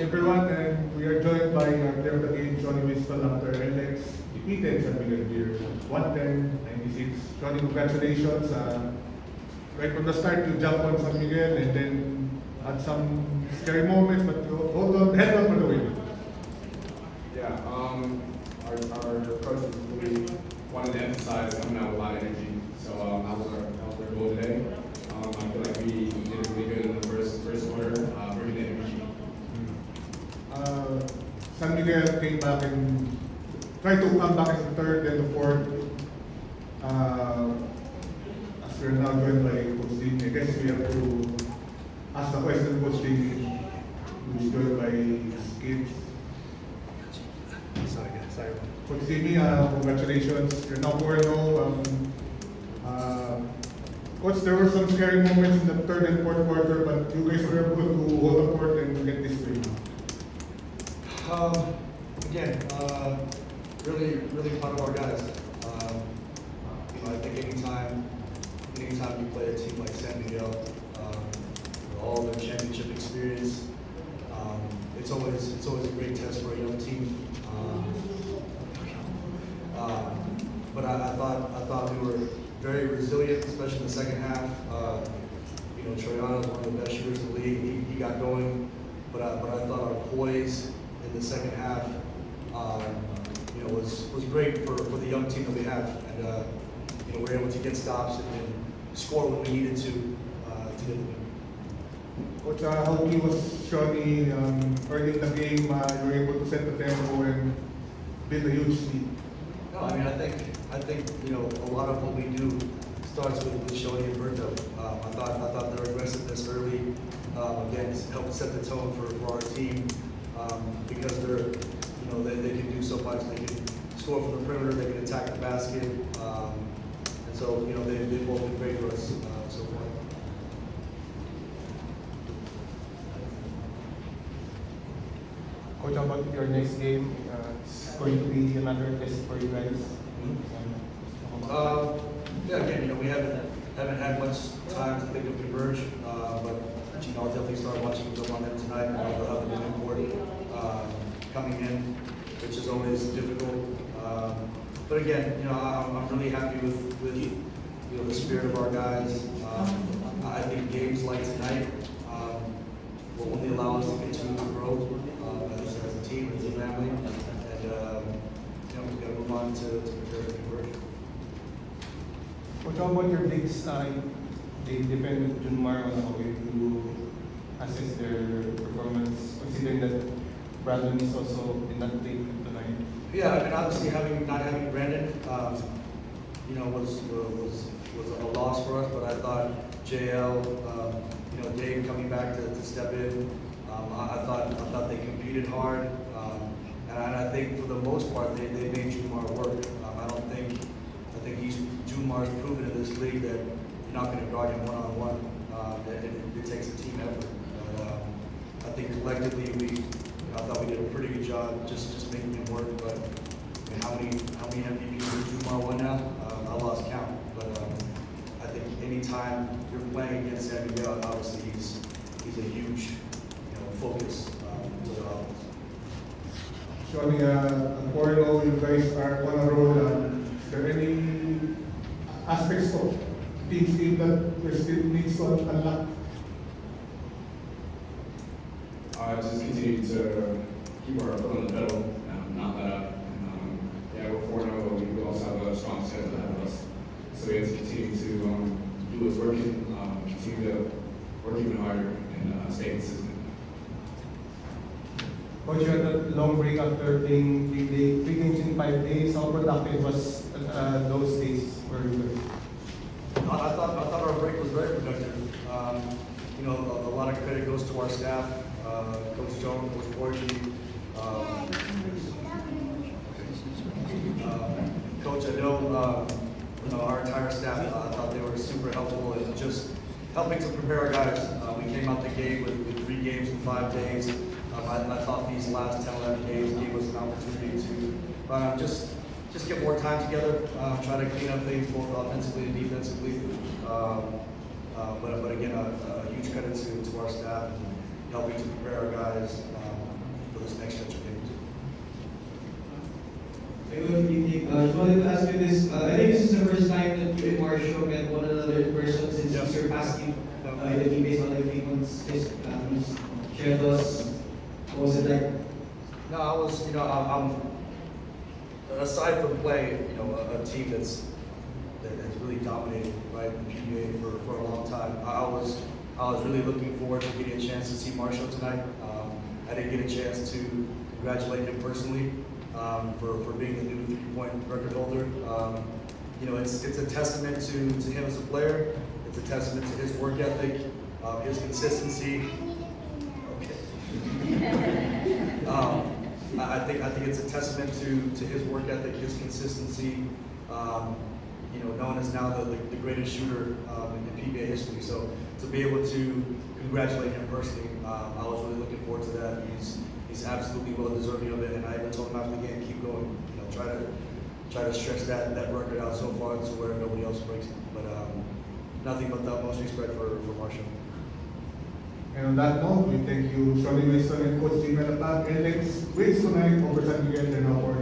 everyone, and we are joined by our player of the game, Johnny Whistle, after LX defeated San Miguel Beer 110-96. Johnny, congratulations. Right from the start, you jumped on San Miguel and then had some scary moments, but you held on for the win. Yeah, our coach really wanted to emphasize coming out with a lot of energy. So that was our goal today. I feel like we did really good in the first quarter, bringing the energy. San Miguel came back and tried to come back in the third and the fourth. As we're now joined by Coach Ding, I guess we have to ask the question, Coach Ding, who's joined by Gibbs. Sorry. Coach Ding, congratulations. You're now 4-0. Coach, there were some scary moments in the third and fourth quarter, but you guys were able to hold the fort and get this win. Again, really proud of our guys. I think anytime you play a team like San Miguel, with all their championship experience, it's always a great test for a young team. But I thought we were very resilient, especially in the second half. Troyano is one of the best shooters in the league. He got going, but I thought our poise in the second half, was great for the young team that we have, and we were able to get stops and score when we needed to get the win. Coach, how he was Shawnee early in the game, you were able to set the tempo and build a huge lead. No, I mean, I think a lot of what we do starts with Shawnee and Berto. I thought their aggressiveness early, again, helped set the tone for our team, because they can do so much. They can score from the perimeter, they can attack the basket, and so they've both been great for us so far. Coach, how about your next game? It's going to be another test for you guys. Yeah, again, we haven't had much time to think of Converge, but I'll definitely start watching film on them tonight. They'll have a new import coming in, which is always difficult. But again, I'm really happy with the spirit of our guys. I think games like tonight will only allow us to continue to grow as a team, as a family, and we've got to move on to prepare for Converge. Coach, how about your bigs? They depend with Junmar on how you assess their performance, considering that Brandon is also in that league tonight. Yeah, I mean, obviously not having Brandon, was a loss for us. But I thought JL, Dave coming back to step in, I thought they competed hard, and I think for the most part they made Junmar work. I think Junmar's proven in this league that you're not going to guard him one-on-one. It takes a team effort. I think collectively I thought we did a pretty good job just making him work. But I mean, how many MVPs did Junmar won now? I lost count. But I think anytime you're playing against San Miguel, obviously he's a huge focus to the offense. Shawnee, Porno, you guys are on a roll. Is there any aspects of team skill that there still needs to unlock? Just continue to keep our foot on the pedal, not let up. And, we're 4-0, but we also have a strong schedule ahead of us. So we have to continue to do what's working, continue to work even harder, and stay consistent. Coach, you had a long break after playing 3 games in 5 days. How productive was those days for you? I thought our break was very productive. A lot of credit goes to our staff, Coach Jones, Coach Borgi, Coach Ado, our entire staff. I thought they were super helpful in just helping to prepare our guys. We came out the gate with 3 games in 5 days. I thought these last 10, 11 days gave us an opportunity to just get more time together, try to clean up things both offensively and defensively. But again, a huge credit to our staff and helping to prepare our guys this next stretch of games. Good evening. Just wanted to ask you this. I think this is the first time that you and Marcio met one another in person since Yeah. he surpassed you in the teammates on the frequency. Share with us, what was it like? No, I was, I'm aside from playing, a team that has really dominated, right, the PBA for a long time. I was really looking forward to getting a chance to see Marshall tonight. I didn't get a chance to congratulate him personally for being the new three-point record holder. It's a testament to him as a player. It's a testament to his work ethic, his consistency. I think it's a testament to his work ethic, his consistency. Known as now the greatest shooter in PBA history. So to be able to congratulate him personally, I was really looking forward to that. He's absolutely well deserving of it, and I even told him after the game, keep going. Try to stretch that record out so far to where nobody else breaks it. But nothing but the utmost respect for Marshall. And on that note, we thank you, Sonny Wilson and Coach Jim Malapak. And let's wait tonight over San Miguel and now for